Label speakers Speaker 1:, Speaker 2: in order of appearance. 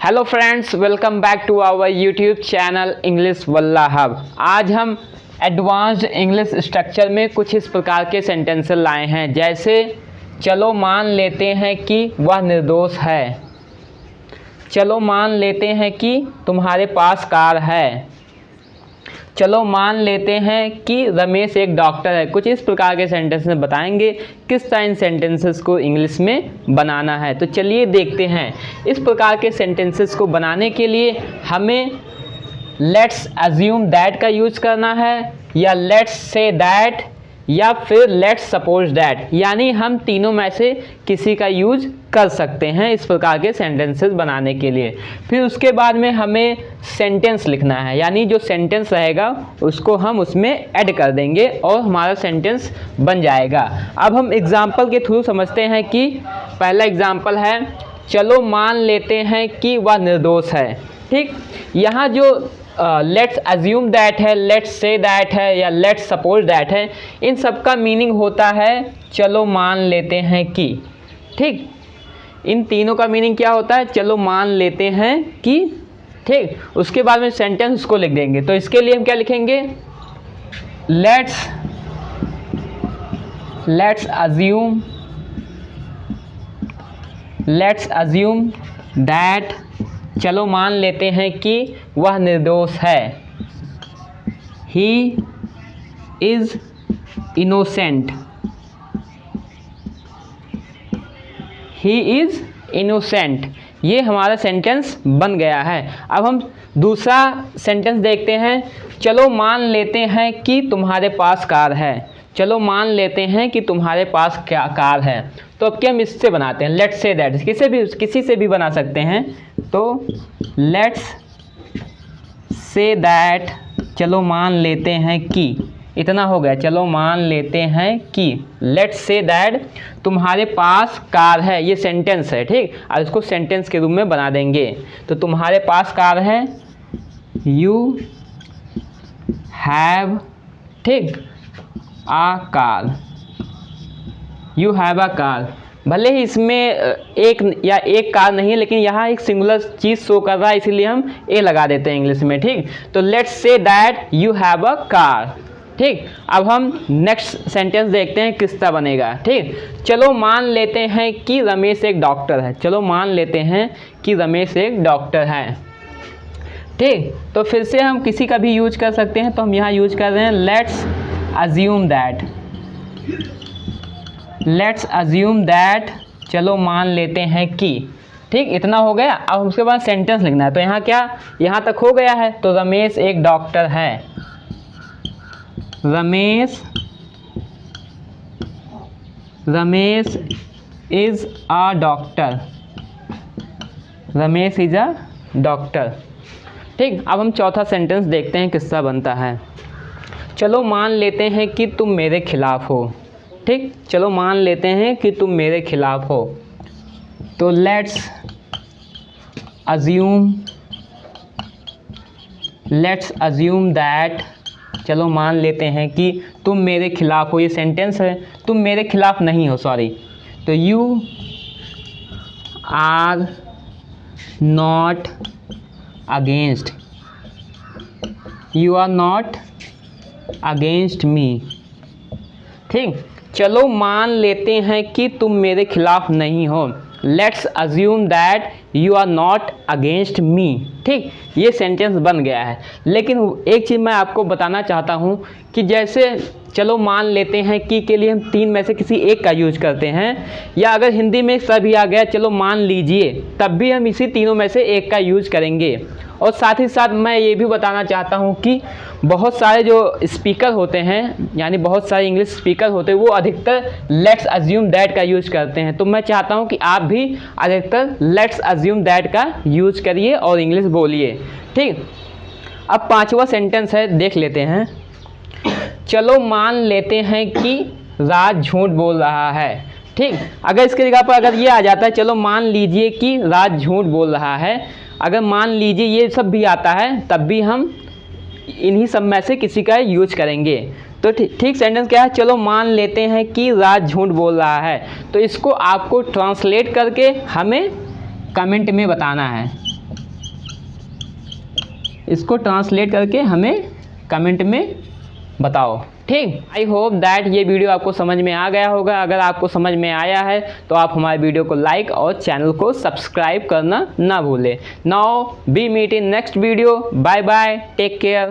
Speaker 1: Hello friends, welcome back to our YouTube channel English Walla hub. आज हम advanced English structure में कुछ इस प्रकार के सेंटेंसेस लाए हैं, जैसे चलो मान लेते हैं कि वह निर्दोष है, चलो मान लेते हैं कि तुम्हारे पास कार है, चलो मान लेते हैं कि रमेश एक डॉक्टर है। कुछ इस प्रकार के सेंटेंसेस बताएंगे किस तरह इन सेंटेंसेस को इंग्लिश में बनाना है। तो चलिए देखते हैं। इस प्रकार के सेंटेंसेस को बनाने के लिए हमें लेट्स अज्यूम दैट का यूज करना है, या लेट्स से दैट, या फिर लेट्स सपोज दैट, यानी हम तीनों में से किसी का यूज कर सकते हैं इस प्रकार के सेंटेंसेस बनाने के लिए। फिर उसके बाद में हमें सेंटेंस लिखना है, यानी जो सेंटेंस रहेगा उसको हम उसमें ऐड कर देंगे और हमारा सेंटेंस बन जाएगा। अब हम एग्जाम्पल के थ्रू समझते हैं कि पहला एग्जाम्पल है, चलो मान लेते हैं कि वह निर्दोष है। ठीक, यहाँ जो लेट्स अज्यूम दैट है, लेट्स से दैट है, या लेट्स सपोज दैट है, इन सब का मीनिंग होता है चलो मान लेते हैं कि। ठीक, इन तीनों का मीनिंग क्या होता है? चलो मान लेते हैं कि। ठीक, उसके बाद में सेंटेंस उसको लिख देंगे। तो इसके लिए हम क्या लिखेंगे? लेट्स अज्यूम दैट, चलो मान लेते हैं कि वह निर्दोष है। He is innocent, he is innocent. ये हमारा सेंटेंस बन गया है। अब हम दूसरा सेंटेंस देखते हैं। चलो मान लेते हैं कि तुम्हारे पास कार है, चलो मान लेते हैं कि तुम्हारे पास क्या कार है। तो अब क्या हम इससे बनाते हैं? लेट्स से दैट, किसी से भी बना सकते हैं। तो लेट्स से दैट, चलो मान लेते हैं कि, इतना हो गया। चलो मान लेते हैं कि लेट्स से दैट तुम्हारे पास कार है, ये सेंटेंस है। ठीक, और इसको सेंटेंस के रूप में बना देंगे। तो तुम्हारे पास कार है, यू हैव, ठीक, a car, you have a car. भले ही इसमें एक कार नहीं है, लेकिन यहाँ एक सिंगुलर चीज़ शो कर रहा है, इसीलिए हम ए लगा देते हैं इंग्लिश में। ठीक, तो let's say that you have a car. ठीक, अब हम नेक्स्ट सेंटेंस देखते हैं किस तरह बनेगा। ठीक, चलो मान लेते हैं कि रमेश एक डॉक्टर है, चलो मान लेते हैं कि रमेश एक डॉक्टर है। ठीक, तो फिर से हम किसी का भी यूज कर सकते हैं। तो हम यहाँ यूज कर रहे हैं let's assume that, let's assume that, चलो मान लेते हैं कि। ठीक, इतना हो गया। अब उसके बाद सेंटेंस लिखना है। तो यहाँ क्या, यहाँ तक हो गया है। तो रमेश एक डॉक्टर है, Ramesh is a doctor, Ramesh is a doctor. ठीक, अब हम चौथा सेंटेंस देखते हैं किसका बनता है। चलो मान लेते हैं कि तुम मेरे खिलाफ हो। ठीक, चलो मान लेते हैं कि तुम मेरे खिलाफ हो। तो लेट्स अज्यूम दैट, चलो मान लेते हैं कि तुम मेरे खिलाफ हो, ये सेंटेंस है। तुम मेरे खिलाफ नहीं हो, सॉरी। तो you are not against, you are not against me. ठीक, चलो मान लेते हैं कि तुम मेरे खिलाफ नहीं हो। Let's assume that you are not against me. ठीक, ये सेंटेंस बन गया है। लेकिन एक चीज़ मैं आपको बताना चाहता हूँ कि जैसे चलो मान लेते हैं कि के लिए हम तीन में से किसी एक का यूज करते हैं, या अगर हिंदी में सभी आ गया चलो मान लीजिए, तब भी हम इसी तीनों में से एक का यूज करेंगे। और साथ ही साथ मैं ये भी बताना चाहता हूँ कि बहुत सारे जो स्पीकर होते हैं, यानी बहुत सारे इंग्लिश स्पीकर होते हैं, वो अधिकतर लेट्स अज्यूम दैट का यूज करते हैं। तो मैं चाहता हूँ कि आप भी अधिकतर लेट्स अज्यूम दैट का यूज करिए और इंग्लिश बोलिए। ठीक, अब पांचवा सेंटेंस है, देख लेते हैं। चलो मान लेते हैं कि राज झूठ बोल रहा है। ठीक, अगर इसके जगह पर अगर ये आ जाता है, चलो मान लीजिए कि राज झूठ बोल रहा है, अगर मान लीजिए ये सब भी आता है, तब भी हम इन्हीं सब में से किसी का यूज करेंगे। तो ठीक सेंटेंस क्या है? चलो मान लेते हैं कि राज झूठ बोल रहा है। तो इसको आपको ट्रांसलेट करके हमें कमेंट में बताना है। इसको ट्रांसलेट करके हमें कमेंट में बताओ। ठीक, आई होप दैट ये वीडियो आपको समझ में आ गया होगा। अगर आपको समझ में आया है तो आप हमारे वीडियो को लाइक और चैनल को सब्सक्राइब करना ना भूलें। Now we meet in next video. Bye bye, take care.